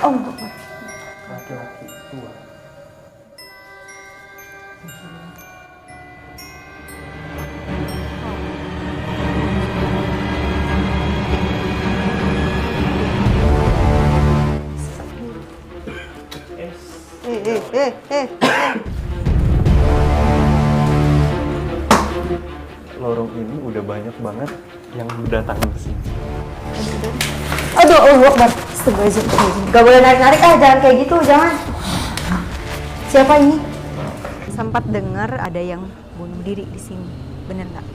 Allah. Laki-laki tua. Eh. Lorong ini udah banyak banget yang berdatangan ke sini. Aduh, Allah Akbar. Astagfirullahaladzim. Gak boleh narik-narik, jangan kayak gitu, jangan. Siapa ini? Sempat dengar ada yang bunuh diri di sini, bener nggak?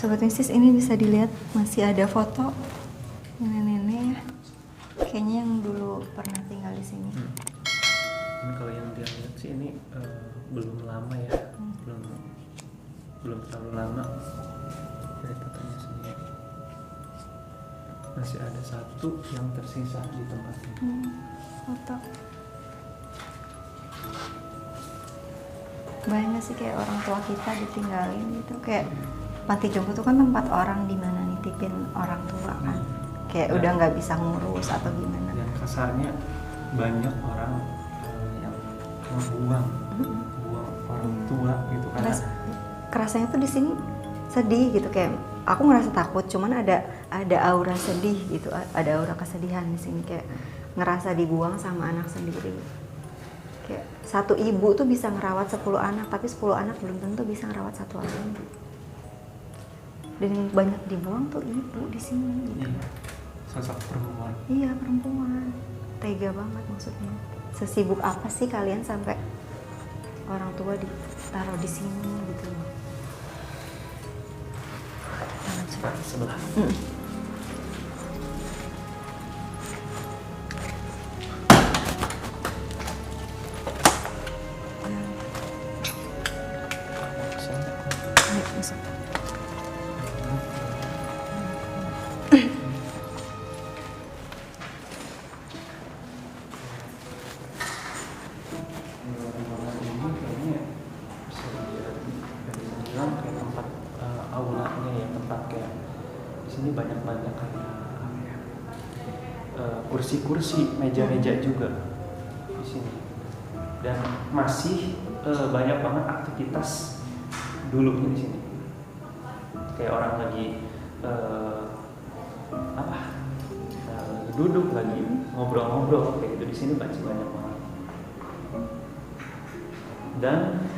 Sobat Mistis, ini bisa dilihat masih ada foto nenek-nenek ya. Kayaknya yang dulu pernah tinggal di sini. Ini kalau yang dia lihat sih ini belum lama ya, belum terlalu lama dari tatanya sendiri. Masih ada satu yang tersisa di tempat ini. Foto. Bayangin sih kayak orang tua kita ditinggalin gitu, kayak panti jompo itu kan tempat orang di mana nitipin orang tua kan, kayak udah nggak bisa ngurus atau gimana. Dan kasarnya banyak orang yang membuang orang tua gitu karena kerasanya tuh di sini sedih gitu, kayak aku ngerasa takut, cuman ada aura sedih gitu, ada aura kesedihan di sini, kayak ngerasa dibuang sama anak sendiri. Kayak satu ibu tuh bisa ngerawat 10 anak, tapi 10 anak belum tentu bisa ngerawat satu anak. Dan yang banyak dibuang tuh ibu di sini gitu. Iya, sosok perempuan. Iya, perempuan. Tega banget maksudnya. Sesibuk apa sih kalian sampai orang tua ditaruh di sini gitu loh. Coba sebelah. Kayak tempat aulanya ya, tempat kayak di sini banyak kayak kursi-kursi, meja-meja juga di sini, dan masih banyak banget aktivitas dulunya di sini, kayak orang lagi duduk lagi ngobrol-ngobrol kayak gitu di sini masih banyak banget. Dan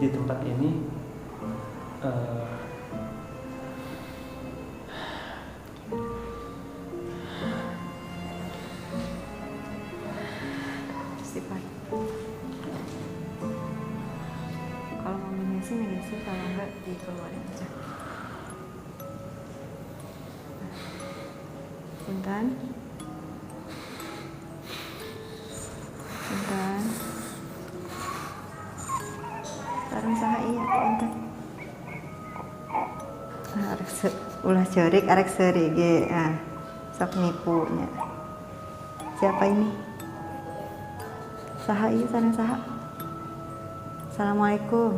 di tempat ini Sifat. Kalau mau negasi, kalau enggak dikeluarin aja. Punten. Sareng saha iya punten. Ulah cerik arek seuri ge. Sok nipunya. Siapa ini? Saha iya sareng saha? Assalamualaikum.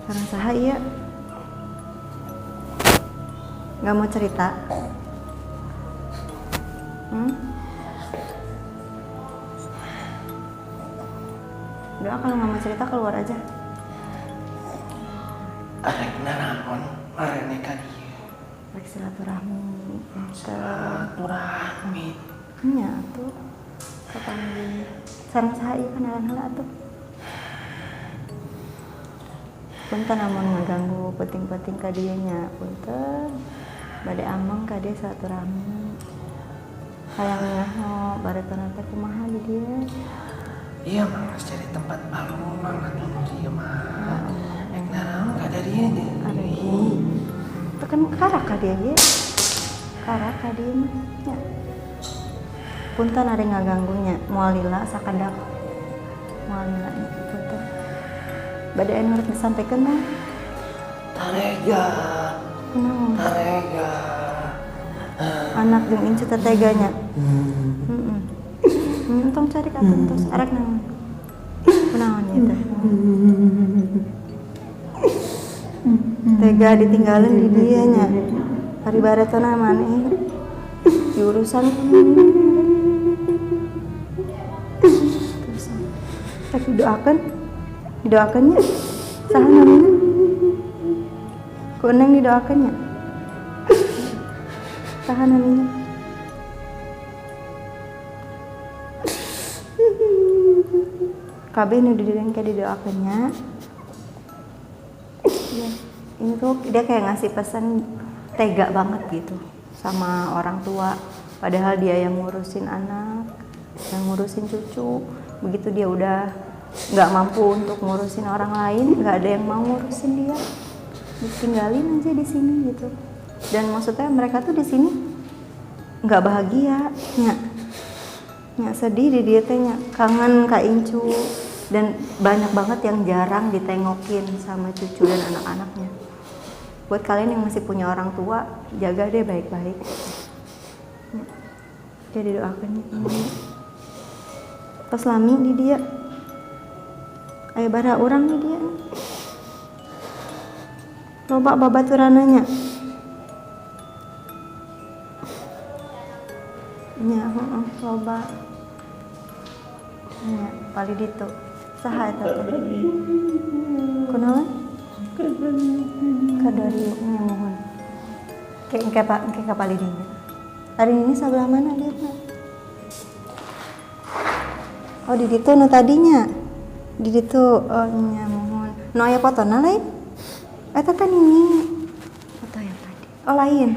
Sareng saha iya? Nggak mau cerita? Udah, kalau nggak mau cerita keluar aja. arek nanaon marene ka dieu. Rek silaturahmi. Silaturahmi. Nya tuh. Kapan gini? Sareng saha ieu kenalan heula atuh. Punten amun ngaganggu penting-penting ka dieu nya, punten. Bade ameng ka dieu silaturahmi. Hayang nyaho bareuteunan teh kumaha di dieu? Iya mah harus cari tempat baru banget dia mah. Nah, nggak ada dia nih. Ada itu kan karak ka dieu ge. Karak ka dieu mah. Punten ari ngaganggunya, moal lila sakadak Mana foto. Badai anu rek disampaikan mah. Tarega. Kunaon? Tarega. Anak jeung incu teteganya. Tong cari ka tos arek naon. Kunaon ieu teh? Tega ditinggalin di dia nya. Hari baratona maneh. Di urusan tak didoakannya saha namanya ku neng didoakannya saha namanya kabeh nu didirengke didoakannya ya, ini tuh dia kayak ngasih pesan tega banget gitu sama orang tua padahal dia yang ngurusin anak yang ngurusin cucu begitu dia udah nggak mampu untuk ngurusin orang lain nggak ada yang mau ngurusin dia ditinggalin aja di sini gitu dan maksudnya mereka tuh di sini nggak bahagia nyak sedih di dia tanya kangen Kak Incu dan banyak banget yang jarang ditengokin sama cucu dan anak-anaknya buat kalian yang masih punya orang tua jaga deh baik-baik dia didoakan pas lami di dia aya bara urang di dia loba babaturananya nya loba nya pali ditu saha eta teh kunaon kadari nya mohon engke kapali dinya hari ini sebelah mana dia mah oh di ditu nu tadinya di ditu oh nya mohon nu aya fotona lain eta teh ini foto yang tadi oh lain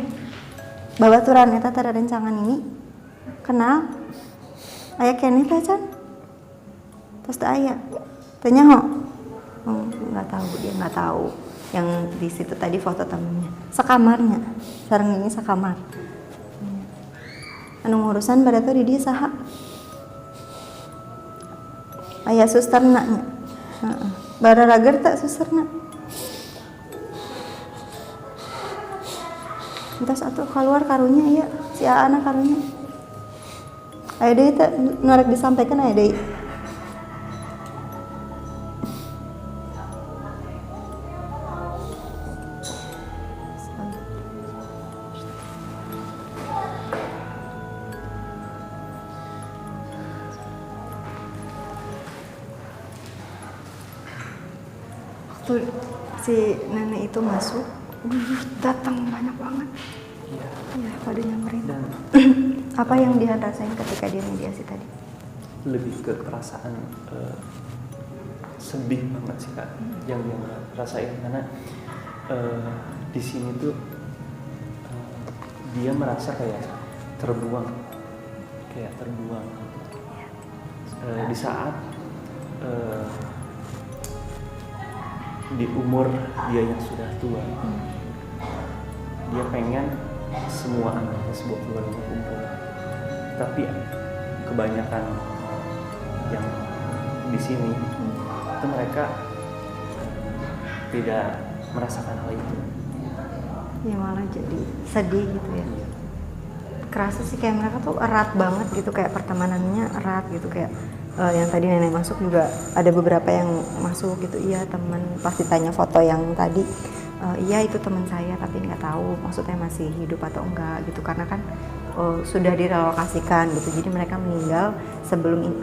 babaturan eta teh rencangan ini kenal aya keneh teh can tos teu aya teh nyaho nggak tahu dia nggak tahu yang di situ tadi foto temennya sakamarnya sareng ini sakamar anu ngurusan pada tuh di dia saha aya susterna nya bararager tak susterna entas atuh keluar karunya ieu si anak karunya aya deui teh nu rek disampaikan aya deui waktu si nenek itu masuk datang banyak banget ya pada nyamperin Dan apa yang dia rasain ketika dia mediasi tadi lebih ke perasaan sedih banget sih Kak yang dia rasain karena di sini tuh dia merasa kayak terbuang di saat di umur dia yang sudah tua dia pengen semua anaknya sebuah keluarga kumpul tapi kebanyakan yang di sini itu mereka tidak merasakan hal itu ya malah jadi sedih gitu ya kerasa sih kayak mereka tuh erat banget gitu kayak pertemanannya erat gitu kayak yang tadi nenek masuk juga ada beberapa yang masuk gitu iya teman pasti tanya foto yang tadi iya itu teman saya tapi nggak tahu maksudnya masih hidup atau enggak gitu karena kan sudah direlokasikan gitu jadi mereka meninggal sebelum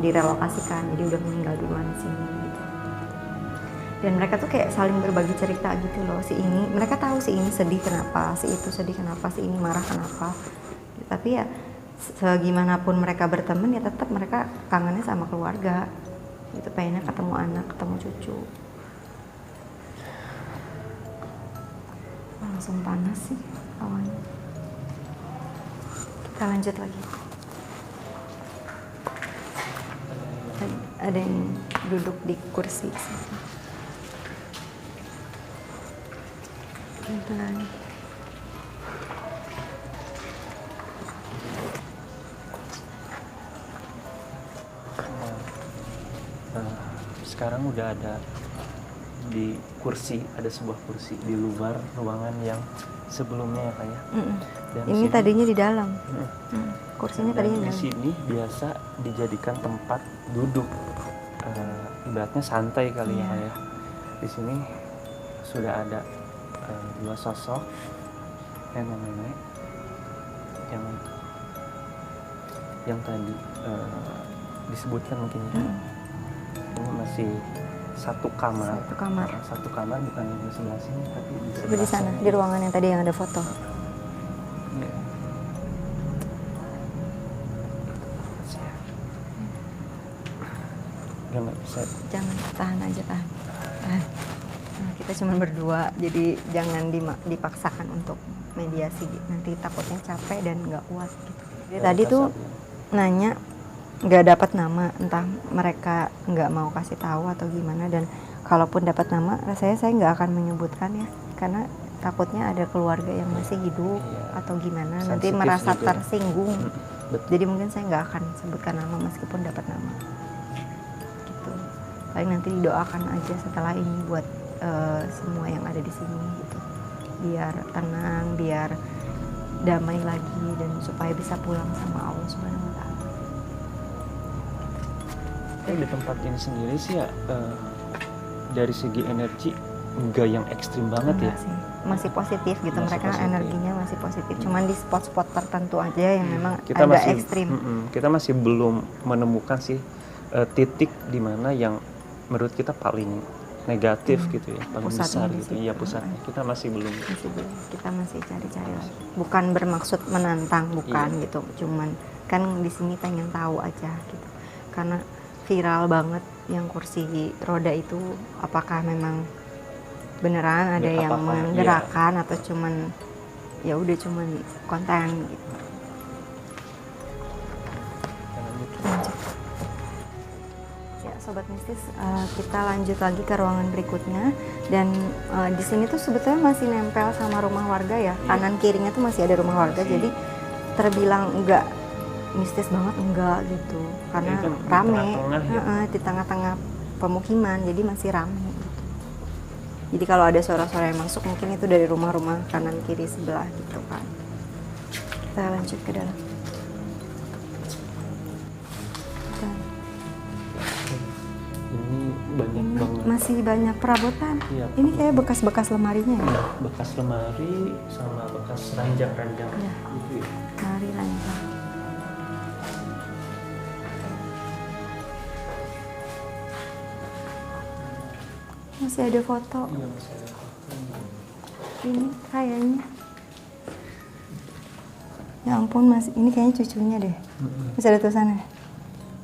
direlokasikan jadi udah meninggal duluan di sini gitu. Dan mereka tuh kayak saling berbagi cerita gitu loh si ini mereka tahu si ini sedih kenapa si itu sedih kenapa si ini marah kenapa tapi ya segimanapun mereka berteman ya tetap mereka kangennya sama keluarga gitu pengennya ketemu anak ketemu cucu langsung panas sih awalnya kita lanjut lagi ada yang duduk di kursi situ. Bentar. sekarang udah ada di kursi, ada sebuah kursi di luar ruangan yang sebelumnya ya Kak ya. Dan Ini sini- tadinya di dalam. Kursinya dan tadinya di di dalam. sini biasa dijadikan tempat duduk, ibaratnya santai kali ya Kak ya. Di sini sudah ada dua sosok nenek-nenek yang tadi disebutkan mungkin ya. Ini masih satu kamar. Satu kamar bukan di sebelah sini tapi Di sana, di ruangan yang tadi yang ada foto. Iya. Udah nggak bisa. Jangan, tahan aja, tahan. Nah, kita cuma berdua, jadi jangan dipaksakan untuk mediasi. Nanti takutnya capek dan nggak kuat gitu. Jadi tadi tuh nanya nggak dapat nama, entah mereka nggak mau kasih tahu atau gimana, dan kalaupun dapat nama, rasanya saya nggak akan menyebutkan ya, karena takutnya ada keluarga yang masih hidup atau gimana, nanti Sensitif merasa juga ya. tersinggung. Betul. Jadi mungkin saya nggak akan sebutkan nama meskipun dapat nama. Gitu. Paling nanti didoakan aja setelah ini buat semua yang ada di sini gitu. Biar tenang, biar damai lagi dan supaya bisa pulang sama Allah Subhanahu wa taala. Di tempat ini sendiri sih ya dari segi energi enggak yang ekstrim banget ya. Enggak sih. Masih positif gitu, Masih mereka positif. energinya masih positif. Cuman di spot-spot tertentu aja yang memang Kita agak masih ekstrim. kita masih belum menemukan sih titik di mana yang menurut kita paling negatif gitu ya, paling Pusatnya besar di gitu. situ. Iya, pusatnya. Kita masih belum. Masih belum. Kita masih cari-cari lagi. Bukan bermaksud menantang, bukan Iya. gitu. Cuman kan di sini pengen tahu aja gitu. Karena viral banget yang kursi roda itu, apakah memang beneran ada Ya, yang apakah, menggerakkan atau cuman ya udah cuman konten gitu. Lanjut. Ya, Sobat Mistis, kita lanjut lagi ke ruangan berikutnya, dan di sini tuh sebetulnya masih nempel sama rumah warga ya. Kanan kirinya tuh masih ada rumah warga, jadi terbilang enggak mistis banget enggak gitu, karena Itu di rame. tengah-tengah ya? Di tengah-tengah pemukiman, jadi masih rame gitu. Jadi kalau ada suara-suara yang masuk mungkin itu dari rumah-rumah kanan kiri sebelah gitu kan. Kita lanjut ke dalam. Dan Ini banyak ini banget. masih banyak perabotan. Iya. Ini kayak bekas-bekas lemarinya ya. Bekas lemari sama bekas ranjang-ranjang Iya. gitu ya. Lemari ranjang. Masih ada foto. Iya, masih ada. Ini kayaknya. Ya ampun Mas, ini kayaknya cucunya deh. Masih ada tulisannya.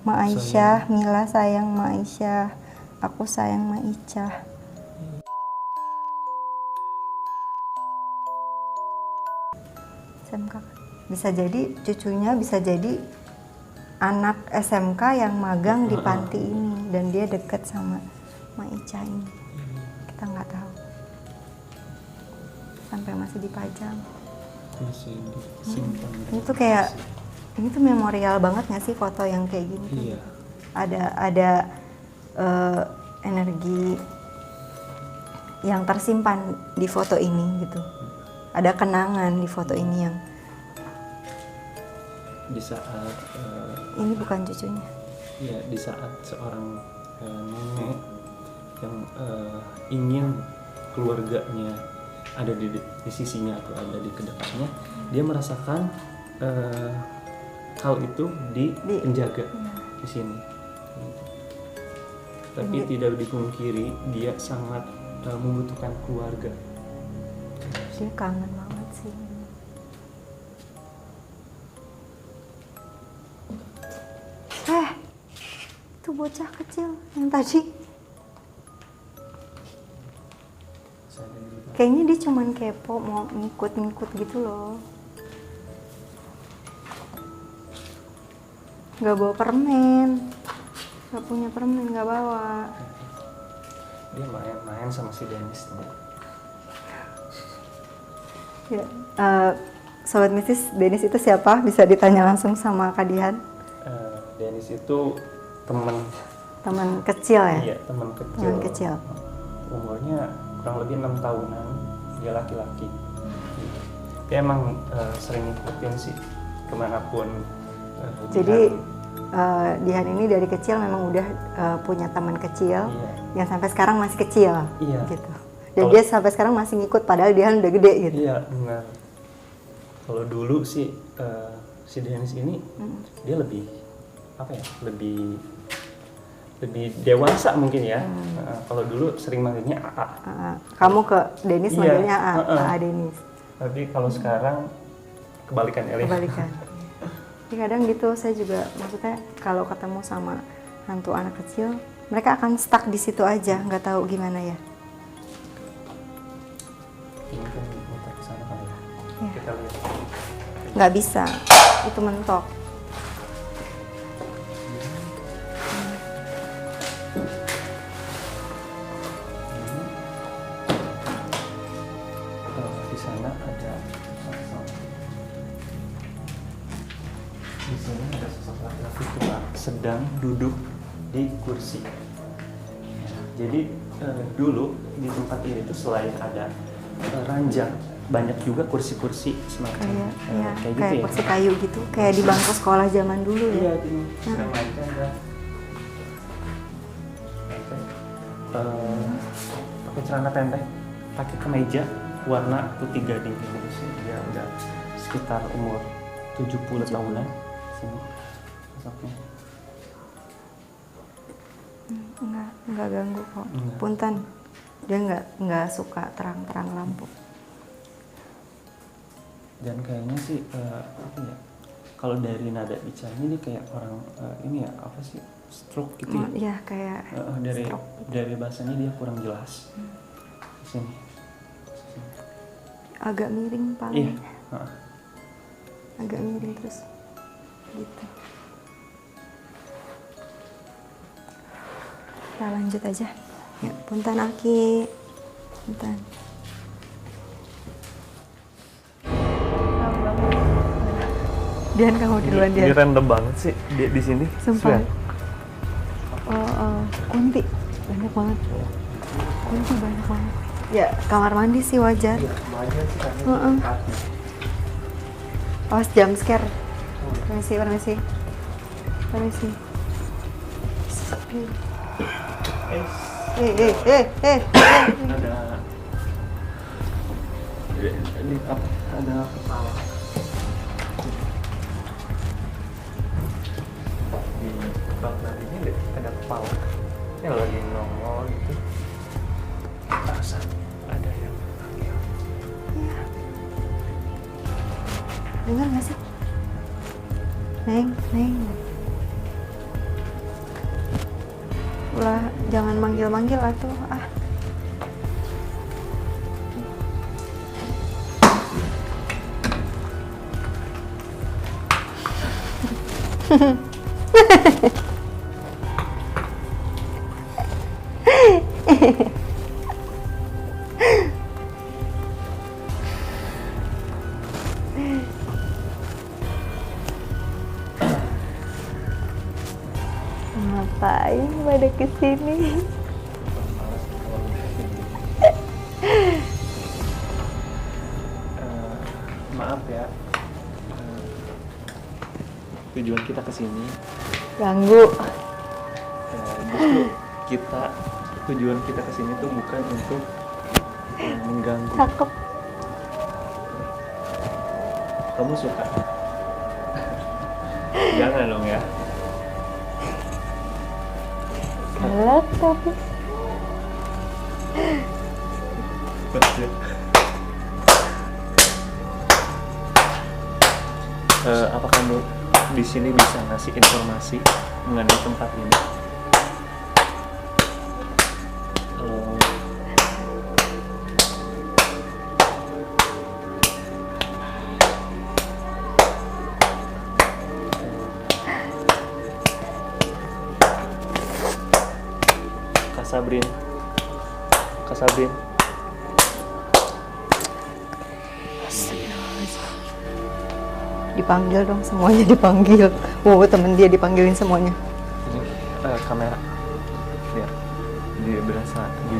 Ma Aisyah, Mila sayang Ma Aisyah, aku sayang Ma Ica. SMK. Bisa jadi cucunya, bisa jadi anak SMK yang magang di panti ini, dan dia deket sama Ma Ica ini. Kita nggak tahu. Sampai masih dipajang. Masih disimpan. Ini tuh kayak, ini tuh memorial banget nggak sih foto yang kayak gini? tuh? Iya. Ada energi yang tersimpan di foto ini gitu. Ada kenangan di foto ini yang Di saat ini bukan cucunya. ya di saat seorang nenek yang ingin keluarganya ada di sisinya atau ada di kedekatnya, dia merasakan hal itu di penjaga di sini. Tapi tidak dipungkiri dia sangat membutuhkan keluarga. Dia kangen banget sih. Itu bocah kecil yang tadi. Kayaknya dia cuman kepo, mau ngikut-ngikut gitu loh. Gak bawa permen. Gak punya permen, gak bawa. Dia main-main sama si Dennis. Ya, Sobat Mistis, Dennis itu siapa? Bisa ditanya langsung sama Kak Dian. Dennis itu teman Teman kecil ya? Iya, teman kecil. Teman kecil. Umurnya kurang lebih 6 tahunan. Dia laki-laki. Dia emang sering ngikutin sih kemanapun. Jadi Dian ini dari kecil memang udah punya teman kecil yang sampai sekarang masih kecil, gitu. Dan dia sampai sekarang masih ngikut padahal Dian udah gede gitu. Iya, benar. Kalau dulu sih si Denis ini dia lebih apa ya? Lebih dewasa mungkin ya. Kalau dulu sering manggilnya AA. Kamu ke Denis manggilnya AA Denis. Tapi kalau sekarang kebalikan ya. Kebalikan. Jadi kadang gitu saya juga maksudnya kalau ketemu sama hantu anak kecil, mereka akan stuck di situ aja, nggak tahu gimana ya. Mungkin kita kesana kali ya. Kita lihat. Nggak bisa, itu mentok. Di sana ada sosok. Di sini ada sosok laki-laki tua sedang duduk di kursi. Jadi dulu di tempat ini tuh selain ada ranjang, banyak juga kursi-kursi semacam kayak gitu ya. Kursi kayu gitu, kayak di bangku sekolah zaman dulu ya. Iya, di remaja ada. Pakai celana pendek, pakai kemeja warna putih gading gitu. Dia udah sekitar umur 70 tahunan. Sini sosoknya. Enggak ganggu kok. Punten. Dia enggak suka terang-terang lampu. Dan kayaknya sih apa ya? Kalau dari nada bicaranya dia kayak orang ini ya, apa sih? Stroke gitu ya. Iya, kayak dari bahasanya dia kurang jelas. Sini. Agak miring paling. Iya. Agak miring terus. Gitu. Kita lanjut aja. Ya, punten Aki. Punten. Dian, kamu duluan Dian. Ini random banget sih di sini. Sumpah. Kunti banyak banget. Kunti banyak banget. Ya, kamar mandi sih wajar. Wajar sih karena Awas jump scare. Permisi. Ada kepala di bak nantinya ada kepala yang lagi nongol gitu. Perasaan ada yang panggil. Dengar nggak sih? Neng. Ulah, jangan manggil-manggil atuh. Ngapain pada kesini? Maaf ya, tujuan kita kesini Ganggu. justru tujuan kita kesini tuh bukan untuk mengganggu. Cakep. Kamu suka? Jangan dong ya. Galak tapi. Betul. Apa kamu di sini bisa ngasih informasi mengenai tempat ini? Kak Sabrin. Dipanggil dong, semuanya dipanggil. Wow, temen dia dipanggilin semuanya. Ini kamera. Jadi berasa di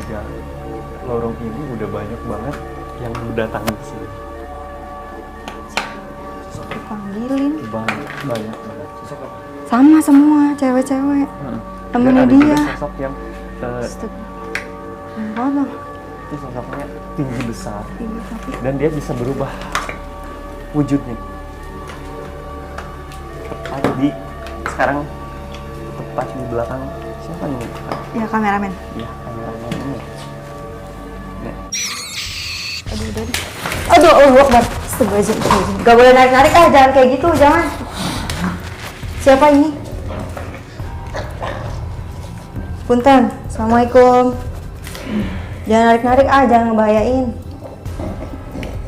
lorong ini udah banyak banget yang berdatangan ke sini. Dipanggilin. Banyak banget. Sama semua cewek-cewek. Temennya Dan ada dia. juga sosok yang Apa? itu sosoknya tinggi besar Tinggi tapi dan dia bisa berubah wujudnya. Tepat di sekarang tepat di belakang siapa nih? ya kameramen. Ya kameramen ini. Nih. Aduh, udah deh. Aduh, Allah Akbar. Astagfirullahaladzim. Gak boleh narik-narik, jangan kayak gitu, jangan. Siapa ini? Punten, Assalamualaikum. Jangan narik-narik, jangan ngebahayain.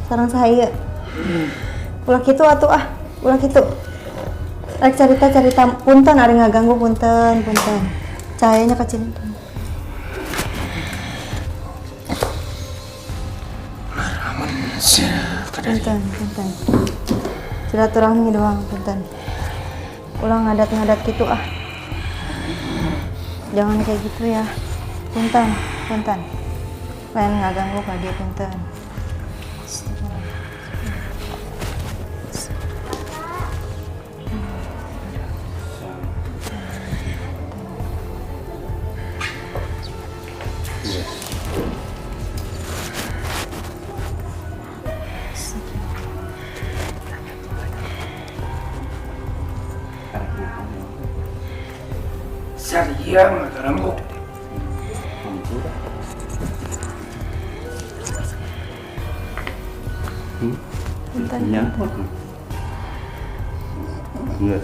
Sarang saya. Ulah gitu atuh ulah gitu. Rek cerita punten, ada nggak ganggu punten. Cahayanya kecil. Punten. Silaturahmi doang, punten. Ulang ngadat gitu Jangan kayak gitu ya. Punten. Lain nggak ganggu Kak dia, punten. Sayang, kamu. Punten. Yes.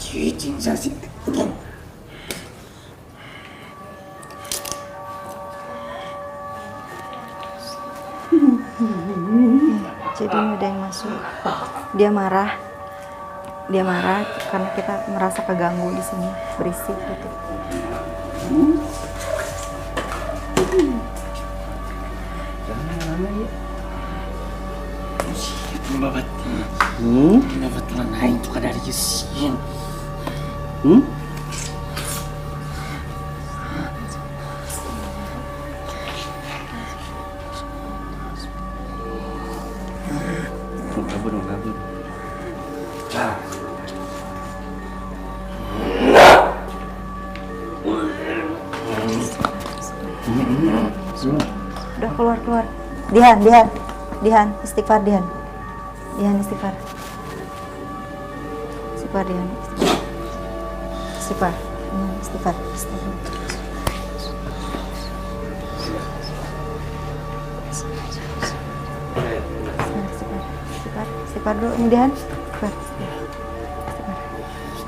Cicing sasi. Jadi ada yang masuk. Dia marah karena kita merasa keganggu di sini, berisik gitu. Kenapa telah naik tuh dari Yusin? Kabur. Udah keluar. Dihan, istighfar Dihan. Istighfar. Istighfar dulu, ini Dihan. Istighfar.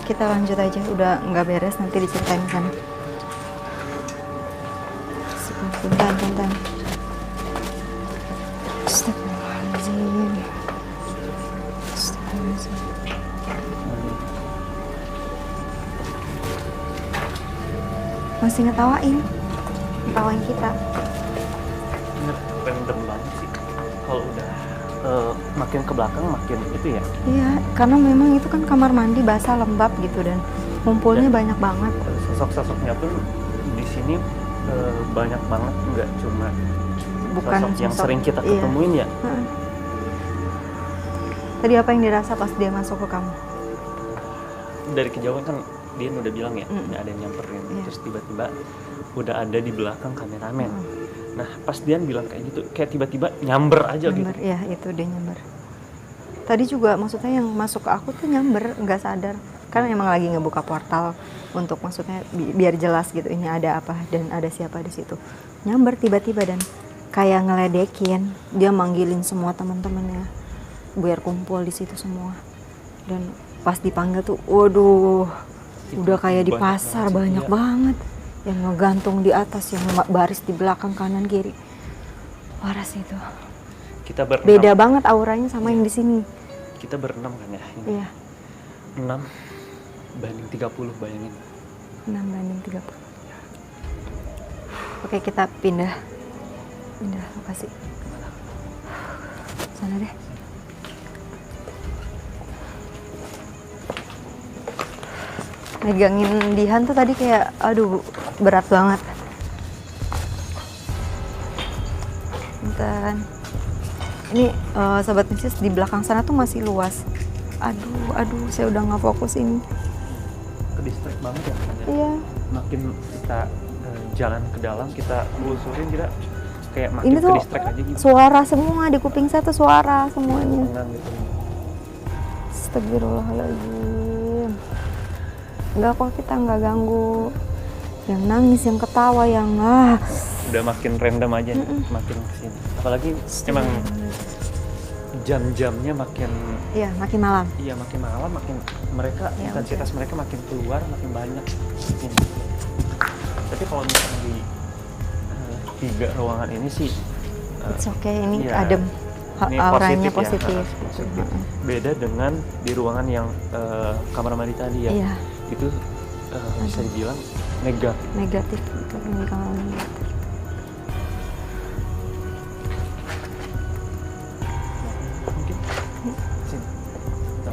Kita lanjut aja, udah nggak beres, nanti diceritain di sana. Punten. Astagfirullahaladzim. Masih ngetawain kita. Random banget sih. Kalau udah makin ke belakang makin itu ya. Iya, karena memang itu kan kamar mandi basah lembab gitu dan ngumpulnya banyak banget. Sosok-sosoknya pun di sini banyak banget, nggak cuma sosok yang sering kita ketemuin ya. Tadi apa yang dirasa pas dia masuk ke kamu? Dari kejauhan kan dia udah bilang ya, ada yang nyamperin. Terus tiba-tiba udah ada di belakang kameramen. Nah pas dia bilang kayak gitu, kayak tiba-tiba nyamber aja gitu. Ya itu dia nyamber. Tadi juga maksudnya yang masuk ke aku tuh nyamber, nggak sadar. Karena emang lagi ngebuka portal untuk maksudnya biar jelas gitu ini ada apa dan ada siapa di situ. Nyamber tiba-tiba dan kayak ngeledekin, dia manggilin semua teman-temannya biar kumpul di situ semua. Dan pas dipanggil tuh, waduh, itu udah kayak di pasar banyak banget yang ngegantung di atas, yang baris di belakang kanan kiri. Waras itu. Kita berenam. Beda banget auranya sama yang di sini. Kita berenam kan ya. Ini. Iya. 6/30 bayangin. 6/30. Oke, kita pindah lokasi. Sana deh. megangin Dihan tuh tadi kayak aduh berat banget. Bentar. Ini sobat mistis di belakang sana tuh masih luas. Aduh, saya udah nggak fokus ini. Ke distract banget ya. Iya. Makin kita jalan ke dalam, kita telusurin, kita kayak makin Ini ke tuh distract aja gitu. suara semua di kuping saya tuh suara semuanya. Tenang gitu. Astagfirullahaladzim. Enggak kok, kita nggak ganggu. Yang nangis, yang ketawa, yang Udah makin random aja nih, makin kesini. Apalagi emang jam-jamnya makin iya makin malam. iya makin malam, makin mereka Ya, intensitas mereka makin keluar, makin banyak. Ini. Tapi kalau misalnya di 3 ruangan ini sih It's okay, ini iya, adem. ini Auranya ya, positif. positif. Beda dengan di ruangan yang kamar mandi tadi ya. Iya, Itu bisa dibilang negatif. negatif gitu ini kamar mandi. Mungkin sini. Bentar.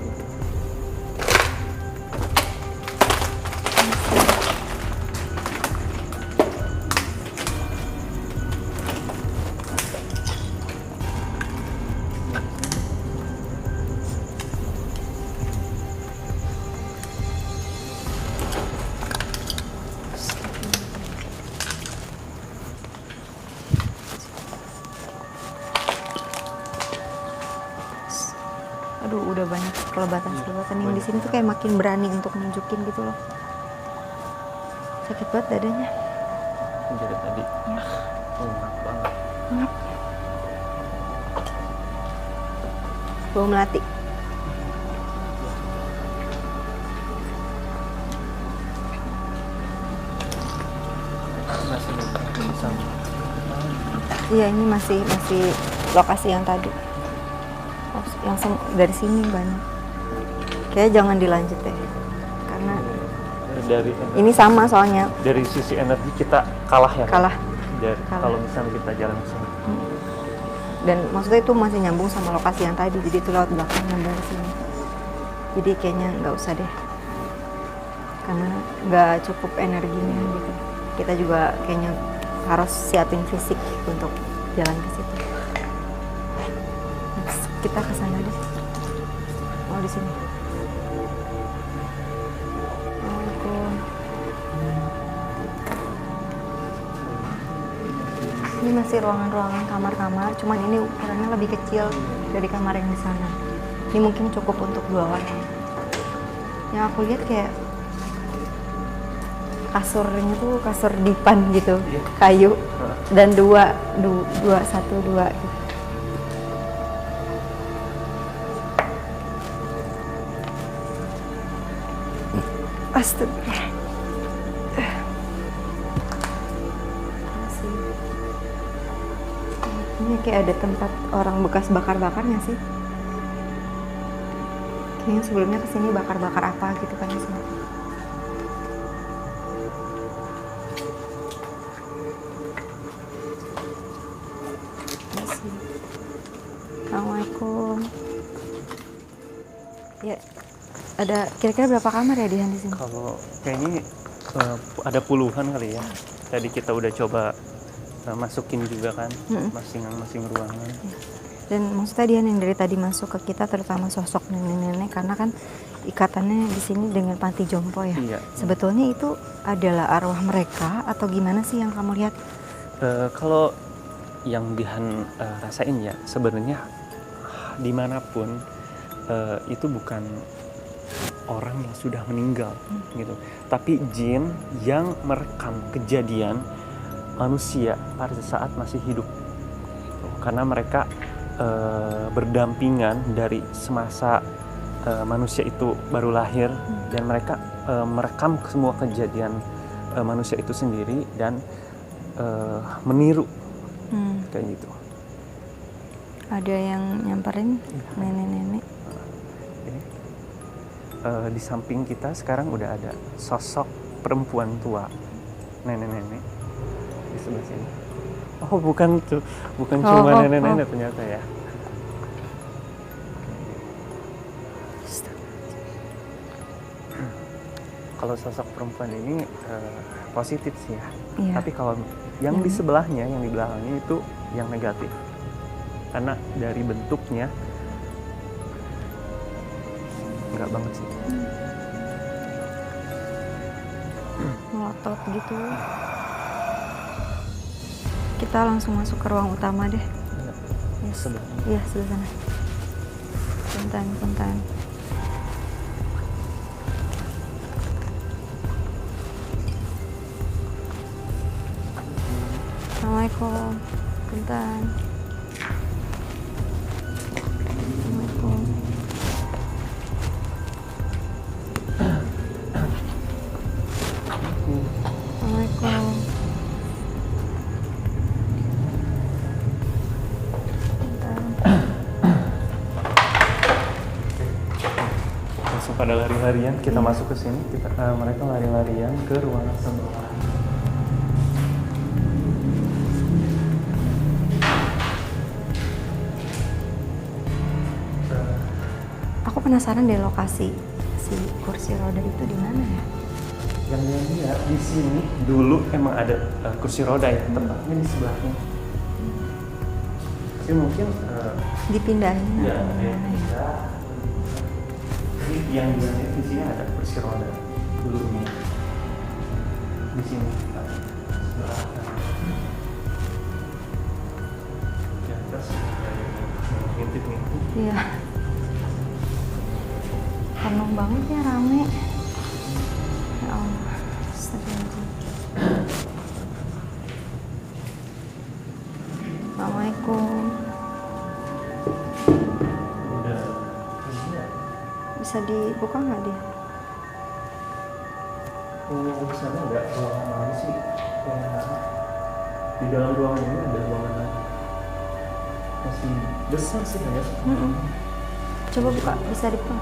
Aduh, udah banyak kelebatan-kelebatan yang di sini tuh kayak makin berani untuk nunjukin gitu loh. Sakit banget dadanya. Jadi tadi enak banget. Bau melati. Masih sama. Iya, ini masih lokasi yang tadi. Yang dari sini banyak. Kayaknya jangan dilanjut deh. Karena Dari ini sama soalnya dari sisi energi kita kalah ya. Kan? kalah. Kalah. Kalau misalnya kita jalan ke sini. Dan maksudnya itu masih nyambung sama lokasi yang tadi. Jadi itu lewat belakang nyambung ke sini. Jadi kayaknya nggak usah deh. Karena nggak cukup energinya gitu. Kita juga kayaknya harus siapin fisik untuk jalan ke situ. Next, kita ke sana deh. Oh, di sini. Assalamualaikum. Ini masih ruangan-ruangan kamar-kamar, cuman ini ukurannya lebih kecil dari kamar yang di sana. Ini mungkin cukup untuk 2 orang. Yang aku lihat kayak kasurnya tuh kasur dipan gitu, Iya. kayu, dan dua satu dua gitu. Astaga. Ini kayak ada tempat orang bekas bakar-bakarnya sih. Kayaknya sebelumnya kesini bakar-bakar apa gitu kan di sini. Assalamualaikum. Ya, ada kira-kira berapa kamar ya Dihan di sini? Kalau kayaknya ada puluhan kali ya. Tadi kita udah coba masukin juga kan masing-masing ruangan. Dan maksudnya Dihan yang dari tadi masuk ke kita, terutama sosok nenek-nenek, karena kan ikatannya di sini dengan panti jompo ya. Iya. Sebetulnya itu adalah arwah mereka atau gimana sih yang kamu lihat? Kalau yang Dihan rasain ya, sebenarnya dimanapun itu bukan orang yang sudah meninggal gitu, tapi jin yang merekam kejadian manusia pada saat masih hidup, karena mereka berdampingan dari semasa manusia itu baru lahir, dan mereka merekam semua kejadian manusia itu sendiri dan meniru kayak gitu. Ada yang nyamperin nenek-nenek. Di samping kita sekarang udah ada sosok perempuan tua, nenek-nenek di sebelah sini. Oh bukan tuh, bukan cuma nenek-nenek ternyata ya. kalau sosok perempuan ini positif sih ya. Iya. Tapi kalau yang di sebelahnya, yang di belakangnya itu yang negatif. Karena dari bentuknya enggak banget sih. Melotot gitu. Kita langsung masuk ke ruang utama deh. Yes. Sebelahnya. Iya, sebelah sana. Punten, punten. Assalamualaikum. Punten. Assalamualaikum. Assalamualaikum. Punten. Langsung pada lari-larian kita masuk ke sini. Mereka lari-larian ke ruangan sebelah. Aku penasaran deh lokasi si kursi roda itu di mana ya? Yang dia lihat di sini dulu emang ada kursi roda ya, tempatnya di sebelahnya. Tapi mungkin Dipindahin ya, atau ada yang gimana ya? pindah. Jadi yang dia lihat di sini ada kursi roda dulunya. Di sini sebelah kanan. Di atas ngintip-ngintip. Iya. Penuh banget ya, rame. Ya Allah, astagfirullahaladzim. Assalamualaikum. Udah ini ya. Bisa dibuka nggak dia? Di sana ada ruangan lain sih. Di dalam ruangan ini ada ruangan lain. Masih besar sih kayaknya. Coba buka, bisa dibuka.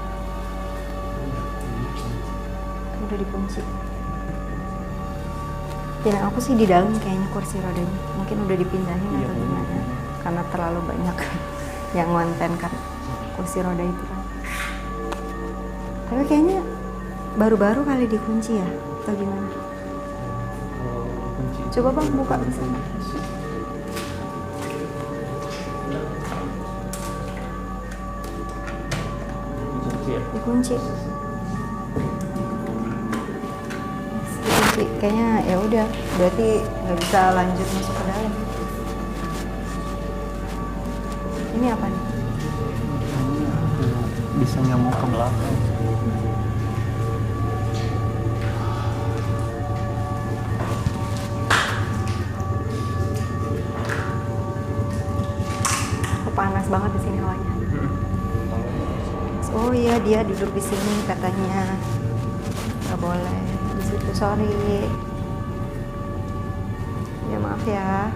Udah dikunci. Pikiran aku sih di dalam kayaknya kursi rodanya. Mungkin udah dipindahin Iya, atau gimana. Karena terlalu banyak yang ngonten kan kursi roda itu kan. Tapi kayaknya baru-baru kali dikunci ya, atau gimana? Kunci. Coba bang buka di sana. Kunci ya. Dikunci. Dikunci. Kayaknya ya udah, berarti nggak bisa lanjut masuk ke dalam. Ini apa nih? Bisa nyambung ke belakang. Oh, panas banget di sini hawanya. Oh iya, dia duduk di sini katanya. Nggak boleh di situ, sorry. Ya maaf ya.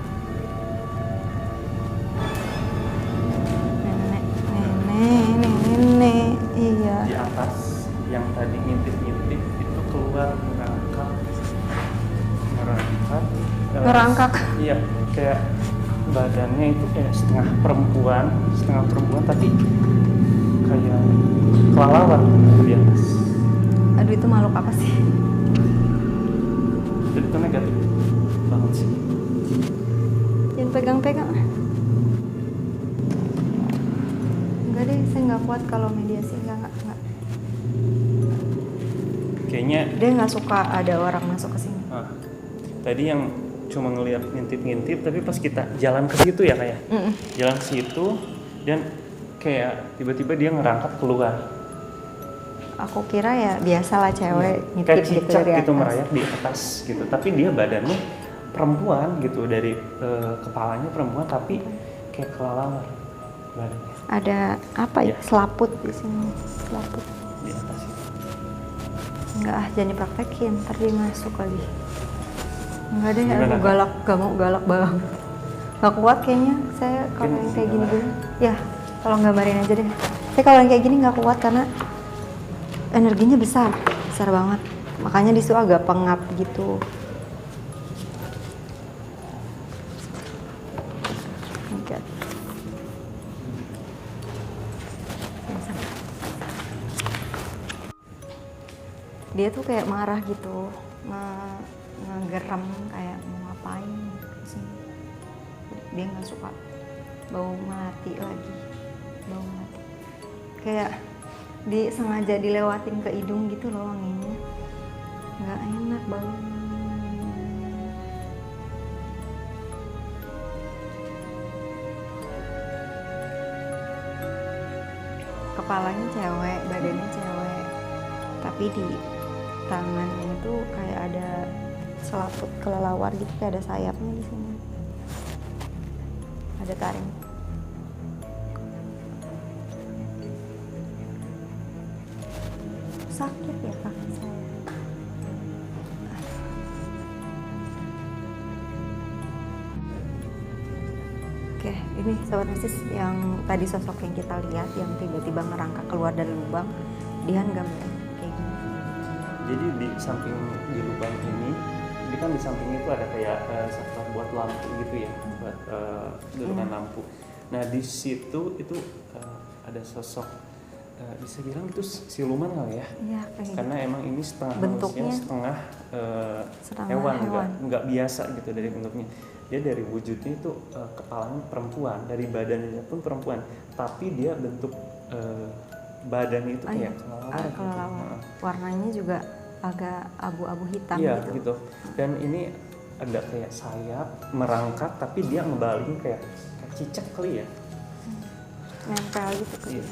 Nenek. Iya. Di atas yang tadi ngintip-ngintip itu keluar Merangkak. Iya, kayak badannya itu kayak setengah perempuan tapi kayak kelelawar di atas. Aduh, itu makhluk apa sih? Jadi itu negatif banget sih. Jangan pegang-pegang. Enggak deh, saya nggak kuat kalau mediasi. Enggak. Kayaknya Dia nggak suka ada orang masuk ke sini. tadi yang cuma ngelihat ngintip-ngintip, tapi pas kita jalan ke situ ya kayak jalan ke situ dan kayak tiba-tiba dia ngerangkak keluar. Aku kira ya biasalah cewek Kayak ngintip gitu cicak dari gitu atas. merayap di atas gitu, tapi dia badannya perempuan gitu, dari kepalanya perempuan tapi kayak kelelawar badannya Ada apa ya? Ya. Selaput di sini. Selaput. di atas itu. Enggak jangan dipraktekin, ntar dia masuk lagi. Enggak deh, Gimana, aku Kak? galak, gak mau galak banget. Gak kuat kayaknya, saya kalau Mungkin yang kayak gimana? gini-gini. Ya, kalau gambarin aja deh. Saya kalau yang kayak gini gak kuat karena energinya besar banget. Makanya disitu agak pengap gitu. Oke. dia tuh kayak marah gitu, ngegerem kayak mau ngapain sih. Dia nggak suka bau melati lagi, bau melati kayak sengaja dilewatin ke hidung gitu loh wanginya, nggak enak baunya. Kepalanya cewek, badannya cewek, tapi di tangannya itu kayak ada selaput kelelawar gitu, kayak ada sayapnya di sini, ada taring. Sakit ya kaki saya. Oke, ini sobat mistis yang tadi sosok yang kita lihat yang tiba-tiba ngerangkak keluar dari lubang, Dian gambar kayak gini. Jadi di samping di lubang ini kan di samping itu ada kayak sektor buat lampu gitu ya, buat dudukan lampu. Nah di situ itu ada sosok bisa bilang itu siluman kali ya? Iya, kayak karena emang ini setengah bentuknya manusia, setengah hewan. Nggak biasa gitu dari bentuknya. Dia dari wujudnya itu kepalanya perempuan, dari badannya pun perempuan, tapi dia bentuk badannya itu kayak kelelawar. Kelelawar. Warnanya juga agak abu-abu hitam gitu. Dan ini ada kayak sayap merangkak, tapi dia ngebalikin kayak cicak kali ya. Nempel gitu ke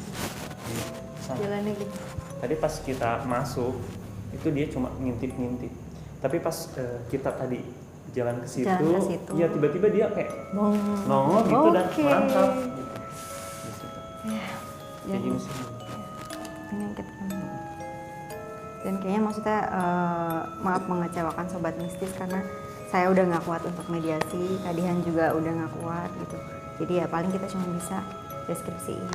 jalannya gitu. Tadi pas kita masuk itu dia cuma ngintip-ngintip, tapi pas kita tadi jalan ke situ, ya tiba-tiba dia kayak nongol gitu dan merangkak gitu. Di situ. Kayak gini sih. Dan kayaknya maksudnya maaf mengecewakan sobat mistis karena saya udah nggak kuat untuk mediasi, Kadihan juga udah nggak kuat gitu. Jadi ya paling kita cuma bisa deskripsiin.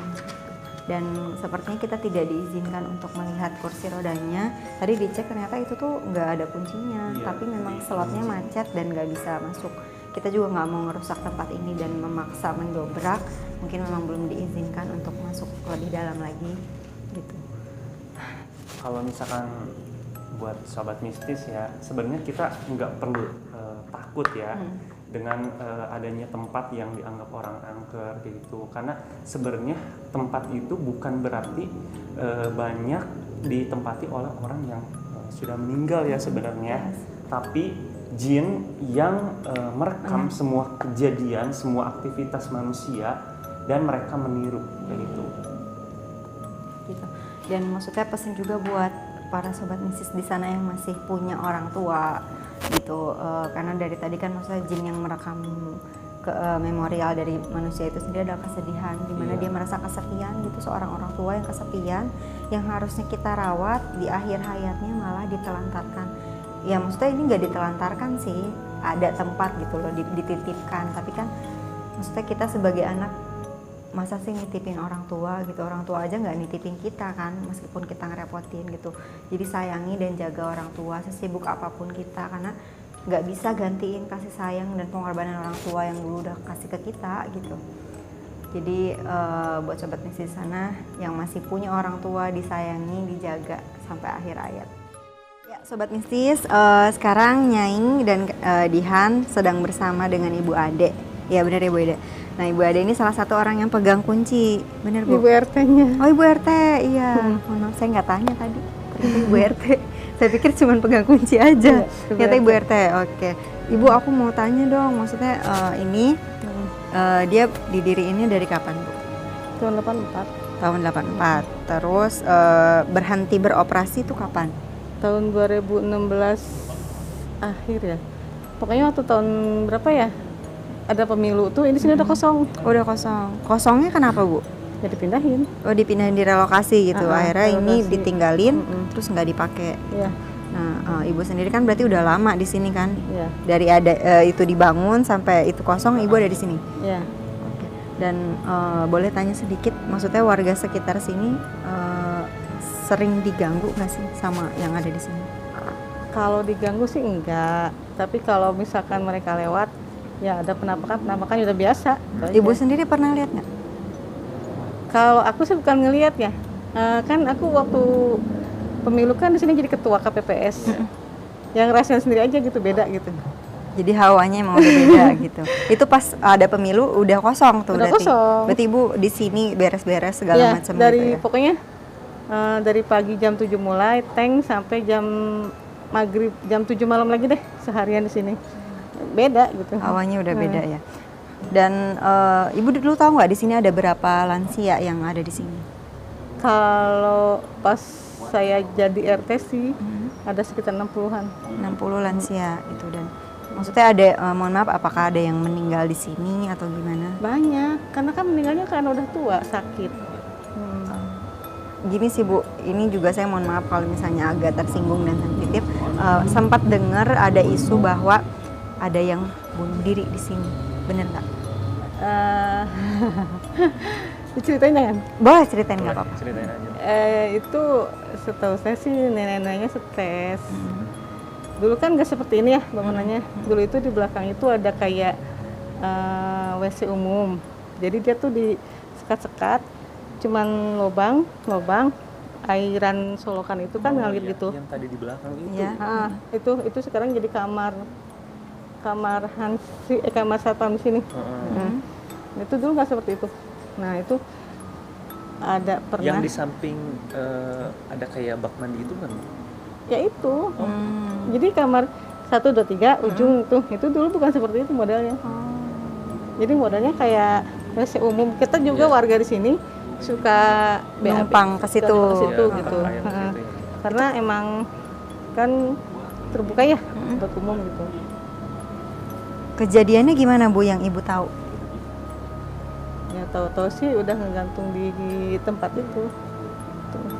Dan sepertinya kita tidak diizinkan untuk melihat kursi rodanya. Tadi dicek ternyata itu tuh nggak ada kuncinya, tapi memang slotnya macet dan nggak bisa masuk. Kita juga nggak mau ngerusak tempat ini dan memaksa mendobrak. Mungkin memang belum diizinkan untuk masuk lebih dalam lagi gitu. Kalau misalkan buat sobat mistis ya, sebenarnya kita nggak perlu takut ya dengan adanya tempat yang dianggap orang angker gitu, karena sebenarnya tempat itu bukan berarti banyak ditempati oleh orang yang sudah meninggal ya sebenarnya, tapi jin yang merekam semua kejadian, semua aktivitas manusia dan mereka meniru kayak gitu. Dan maksudnya pesan juga buat para sobat mistis di sana yang masih punya orang tua gitu, karena dari tadi kan maksudnya jin yang merekam memorial dari manusia itu sendiri adalah kesedihan, dimana dia merasa kesepian gitu, seorang orang tua yang kesepian yang harusnya kita rawat di akhir hayatnya malah ditelantarkan. Ya maksudnya ini nggak ditelantarkan sih, ada tempat gitu loh dititipkan, tapi kan maksudnya kita sebagai anak masa sih nitipin orang tua gitu, orang tua aja nggak nitipin kita kan, meskipun kita ngerepotin gitu. Jadi sayangi dan jaga orang tua sesibuk apapun kita, karena nggak bisa gantiin kasih sayang dan pengorbanan orang tua yang dulu udah kasih ke kita gitu. Jadi buat sobat mistis sana yang masih punya orang tua, disayangi, dijaga sampai akhir hayat. Ya sobat mistis, sekarang Nyai dan Dihan sedang bersama dengan Ibu Ade. Ya benar ya Bu Ade. Nah Ibu Ade ini salah satu orang yang pegang kunci, benar Bu? Ibu RT-nya. Oh Ibu RT, iya. Maaf saya nggak tanya tadi. Ternyata Ibu RT. Saya pikir cuma pegang kunci aja. Ternyata Ibu RT. Oke. Ibu aku mau tanya dong, maksudnya ini dia didiriinnya dari kapan Bu? Tahun 84. Tahun 84. Terus berhenti beroperasi itu kapan? Tahun 2016 akhir ya. Pokoknya waktu tahun berapa ya? Ada pemilu tuh, ini sini udah kosong. Udah kosong. Kosongnya kenapa Bu? Ya dipindahin. Oh dipindahin, direlokasi gitu. Akhirnya ini relokasi. Ditinggalin, terus nggak dipakai. Iya. Nah Ibu sendiri kan berarti udah lama di sini kan? Iya. Dari ada itu dibangun sampai itu kosong, Ibu ada di sini. Iya. Oke. Dan boleh tanya sedikit, maksudnya warga sekitar sini sering diganggu nggak sih sama yang ada di sini? Kalau diganggu sih enggak, tapi kalau misalkan mereka lewat, ya ada penampakan udah biasa. Ibu sendiri pernah lihat nggak? Kalau aku sih bukan ngelihat ya, kan aku waktu pemilu kan di sini jadi ketua KPPS. Yang rasain sendiri aja gitu, beda gitu. Jadi hawanya emang udah beda gitu. Itu pas ada pemilu udah kosong tuh Udah berarti. kosong. Berarti Ibu di sini beres-beres segala Iya, macam dari gitu ya. pokoknya dari pagi jam 7 mulai tank sampai jam maghrib jam 7 malam lagi deh seharian di sini. Beda gitu. Hawanya udah beda ya. Dan Ibu dulu tahu nggak di sini ada berapa lansia yang ada di sini? Kalau pas saya jadi RT sih ada sekitar 60-an. 60 lansia itu. Dan maksudnya ada mohon maaf apakah ada yang meninggal di sini atau gimana? Banyak, karena kan meninggalnya karena udah tua, sakit. Gini sih Bu, ini juga saya mohon maaf kalau misalnya agak tersinggung dan sensitif. Sempat dengar ada isu bahwa ada yang bunuh diri di sini, bener nggak? Diceritain kan? Boleh ceritain nggak apa-apa? Ceritain aja. Itu setahu saya sih nenek-neneknya stres. Dulu kan nggak seperti ini ya bangunannya. Dulu itu di belakang itu ada kayak WC umum. Jadi dia tuh disekat-sekat, cuman lobang, airan solokan itu kan ngalir Iya, gitu. yang tadi di belakang itu. Iya. Itu sekarang jadi kamar kamar satpam di sini. Itu dulu nggak seperti itu. Nah itu ada pernah. Yang di samping ada kayak bak mandi itu kan? Ya itu. Jadi kamar 1, 2, 3 ujung itu dulu bukan seperti itu modelnya. Jadi modelnya kayak WC umum. Kita juga warga di sini suka Numpang ke situ. gitu. Iya, numpang air ke situ ya. Karena emang kan terbuka ya buat umum gitu. Kejadiannya gimana Bu yang Ibu tahu? Ya tahu-tahu sih udah ngegantung di tempat itu. Tuh.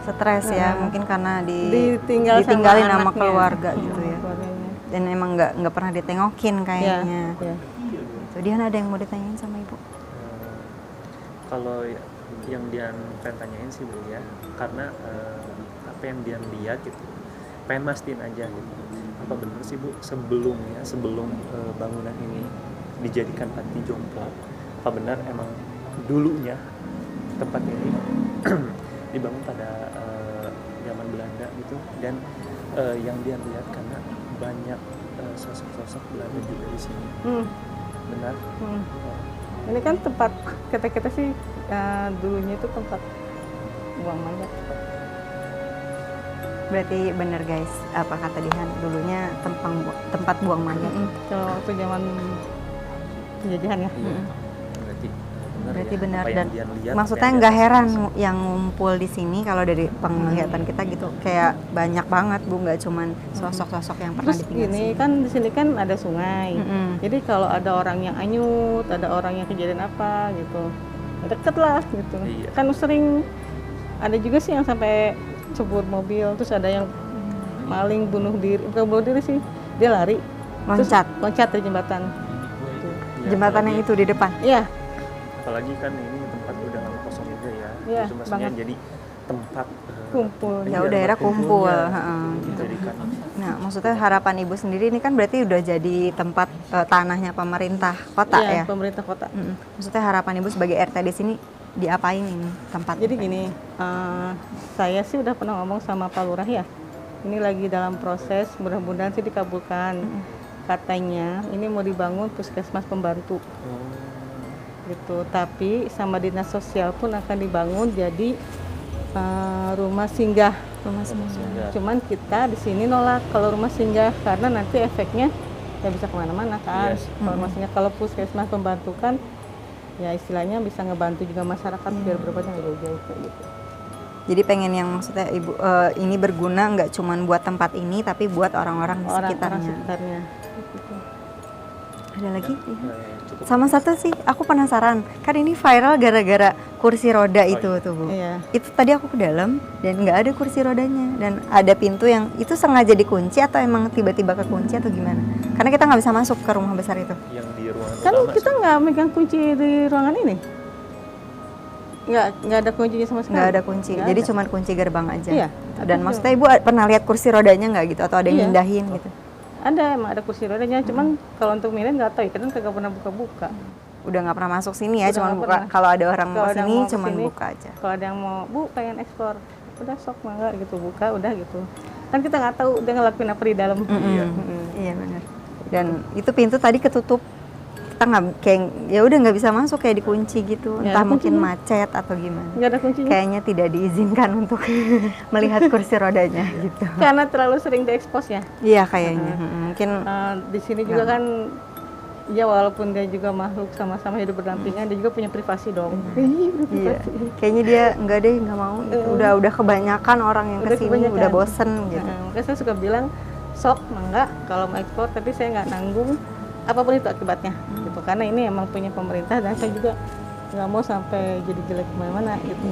Stres ya, mungkin karena sama ditinggalin sama anaknya. keluarga gitu ya. Keluarganya. Dan emang nggak pernah ditengokin kayaknya. Ya. Gitu. Dian ada yang mau ditanyain sama Ibu? Kalau yang Dian pengen tanyain sih Bu ya, karena apa yang Dian lihat gitu, pengen mastiin aja gitu. Apa benar sih Bu sebelum bangunan ini dijadikan panti jompo, apa benar emang dulunya tempat ini dibangun pada zaman Belanda gitu, dan yang Dian lihat karena banyak sosok-sosok Belanda juga di sini, benar? Ini kan tempat kita sih dulunya itu tempat buang mayat. Berarti bener guys, apa kata Dian, dulunya tempat buang mayat. Kalau waktu zaman penjajahan ya. Iya. Berarti ya, benar. apa yang Dan Dian lihat, maksudnya apa yang nggak Dian heran rasakan. yang ngumpul di sini kalau dari penglihatan kita gitu kayak banyak banget Bu, nggak cuman sosok-sosok yang pernah Terus ditinggal gini sini. kan di sini kan ada sungai. Mm-mm. Jadi kalau ada orang yang anyut, ada orang yang kejadian apa gitu, deket lah gitu. Iya. Kan sering ada juga sih yang sampai cebur mobil, terus ada yang maling bunuh diri, bukan bunuh diri sih, dia lari, terus loncat dari jembatan. Ya, Jembatan yang apalagi- itu di depan. Iya, apalagi kan ini tempat udah lama kosong juga ya. Iya, Itu maksudnya banget. jadi tempat Kumpul. Ya iya, udah daerah tempat kumpul, kumpulnya, heeh, gitu. dijadikan Nah, maksudnya harapan Ibu sendiri ini kan berarti udah jadi tempat tanahnya pemerintah kota Iya, ya. pemerintah kota. Mm-mm. Maksudnya harapan Ibu sebagai RT di sini diapain ini tempat? Jadi gini, saya sih udah pernah ngomong sama Pak Lurah ya. Ini lagi dalam proses, mudah-mudahan sih dikabulkan. Katanya ini mau dibangun puskesmas pembantu gitu. Tapi sama dinas sosial pun akan dibangun jadi rumah singgah. sehingga Cuman kita di sini nolak kalau rumah singgah karena nanti efeknya ya bisa kemana-mana kan. Yes. Kalau rumah singgah, kalau puskesmas pembantu kan ya istilahnya bisa ngebantu juga masyarakat biar berobatnya nggak jauh-jauh kayak gitu. Jadi pengen yang maksudnya Ibu ini berguna nggak cuman buat tempat ini tapi buat orang-orang di Orang-orang sekitarnya. sekitarnya. Gitu. Ada lagi? cukup Sama satu sih, aku penasaran. Kan ini viral gara-gara kursi roda itu tuh Bu. Iya. Itu tadi aku ke dalam dan nggak ada kursi rodanya dan ada pintu yang itu sengaja dikunci atau emang tiba-tiba kekunci atau gimana? Karena kita nggak bisa masuk ke rumah besar itu. yang di ruangan Kan utama kita nggak megang kunci di ruangan ini. Nggak ada kuncinya sama sekali. Nggak ada kunci, Nggak jadi ada. cuma kunci gerbang aja. Iya. Dan maksudnya Ibu pernah lihat kursi rodanya nggak gitu atau ada yang Iya. mindahin gitu? Ada, emang ada kursi rodanya, cuman kalau untuk minum nggak tahu ya, kan kagak pernah buka-buka. Udah nggak pernah masuk sini ya, Udah cuman nggak buka. pernah. Kalau ada orang mau Kalau ada yang sini, mau cuman kesini, buka aja. Kalau ada yang mau, Bu pengen ekspor, udah sok mangga gitu, buka udah gitu. Kan kita nggak tahu dia ngelakuin apa di dalam. Iya benar. Dan itu pintu tadi ketutup, kita nggak kayak ya udah nggak bisa masuk, kayak dikunci gitu, Ya, entah ada mungkin kuncinya. macet atau gimana. Nggak ada kuncinya. Kayaknya tidak diizinkan untuk melihat kursi rodanya gitu. Karena terlalu sering diekspos ya. Iya kayaknya. Mungkin Di sini juga kan, ya walaupun dia juga makhluk sama-sama hidup berdampingan, dia juga punya privasi dong. iya. Kayaknya dia nggak deh, nggak mau. Gitu. Udah kebanyakan orang yang Udah kesini, kebanyakan. udah bosen gitu. Makanya saya suka bilang, sok mangga kalau mau ekspor, tapi saya nggak nanggung apapun itu akibatnya. Gitu. Karena ini emang punya pemerintah dan saya juga nggak mau sampai jadi jelek kemana-mana gitu.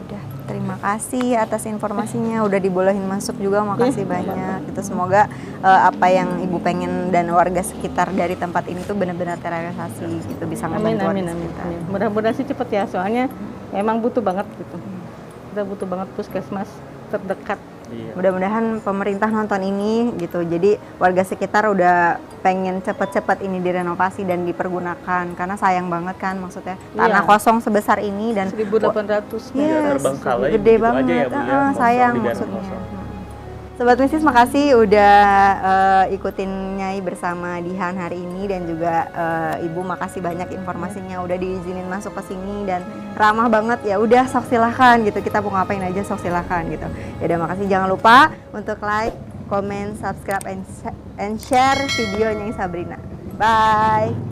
Udah, terima kasih atas informasinya. Udah dibolehin masuk juga, makasih banyak. Itu semoga apa yang Ibu pengen dan warga sekitar dari tempat ini tuh benar-benar terrealisasi gitu, bisa Amin, ngebantu amin, warga amin, sekitar. amin. Mudah-mudahan sih cepet ya, soalnya emang butuh banget gitu. Kita butuh banget puskesmas terdekat. Iya. Mudah-mudahan pemerintah nonton ini gitu. Jadi warga sekitar udah pengen cepet-cepet ini direnovasi dan dipergunakan, karena sayang banget kan, maksudnya tanah Iya. kosong sebesar ini dan 1.800 Iya, terbengkalai gede begitu banget. aja ya, Bu, ya. Sayang Kosong, dibiarin maksudnya. kosong. Sobat Mistis, makasih udah ikutin Nyai bersama Dihan hari ini, dan juga Ibu makasih banyak informasinya, udah diizinin masuk ke sini dan ramah banget. Ya udah, sok silahkan gitu, kita mau ngapain aja sok silahkan gitu. Ya udah, makasih. Jangan lupa untuk like, comment, subscribe, and share video Nyai Sabrina. Bye.